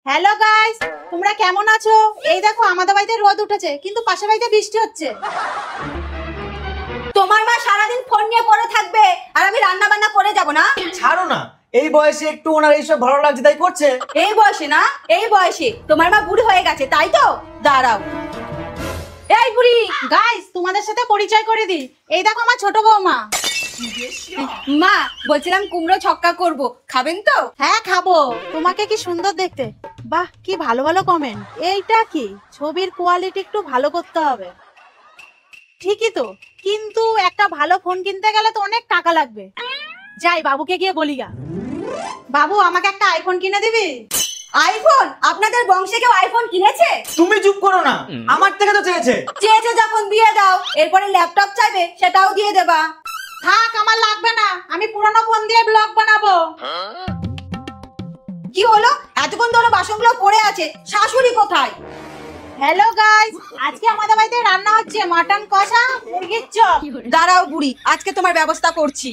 Hello guys, তোমরা কেমন আছো? এই দেখো আমাদের বাড়িতে রোদ উঠেছে, কিন্তু পাশের বাড়িতে বৃষ্টি হচ্ছে। তোমার মা সারাদিন ফোন নিয়ে পড়ে থাকবে আর আমি রান্না বান্না করে যাব না? ছাড়ো না, এই বয়সে একটু ওনার এইসব ভালো লাগছে তাই করছে। এই বয়সে না, এই বয়সে তোমার মা বুড়ি হয়ে গেছে তাই তো? দাঁড়াও। এই বুড়ি, গাইস, তোমাদের সাথে পরিচয় করে দিই। এই দেখো আমার ছোট বৌমা। মা বলছিলাম কুমড়ো ছক্কা করব, খাবেন তো? হ্যাঁ খাবো। তোমাকে কি সুন্দর দেখতে। বাহ, কি ভালো ভালো কমেন্ট। এইটা কি ছবির কোয়ালিটি একটু ভালো করতে হবে। ঠিকই তো, কিন্তু একটা ভালো ফোন কিনতে গেলে তো অনেক টাকা লাগবে। যাই বাবুকে গিয়ে বলি গা। বাবু, আমাকে একটা আইফোন কিনে দিবি? আইফোন? আপনাদের বংশে কেউ আইফোন কিনেছে? তুমি চুপ করো না, আমার থেকে তো চেয়েছে। চেয়েছে যখন দিয়ে দাও, এরপরে ল্যাপটপ চাইবে সেটাও দিয়ে দেবা। থাক, আমার লাগবে না, আমি পুরনো ফোন দিয়ে ব্লগ বানাবো। কি হলো? এতক্ষণ ধরে বাসনগুলো পড়ে আছে, শাশুড়ি কোথায়? হ্যালো গাইস, আজকে আমাদের বাড়িতে রান্না হচ্ছে মাটন কষা, মুরগির চপ। দাঁড়াও বুড়ি, আজকে তোমার ব্যবস্থা করছি।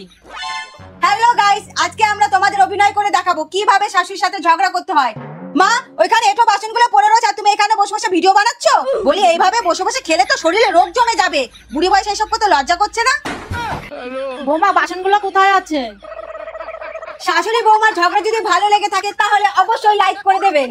হ্যালো গাইস, আজকে আমরা তোমাদের অভিনয় করে দেখাবো কিভাবে শাশুড়ির সাথে ঝগড়া করতে হয়। মা, ওইখানে এঁটো বাসনগুলো পড়ে রয়েছে আর তুমি এখানে বসে বসে ভিডিও বানাচ্ছো? বলি এইভাবে বসে বসে খেলে তো শরীরে রোগ জমে যাবে। বুড়ি বয়সে এসব করতে লজ্জা করছে না? বোমা, বাসনগুলো কোথায় আছে? শাশুড়ি বৌমার ঝগড়া যদি ভালো লেগে থাকে তাহলে অবশ্যই লাইক করে দেবেন।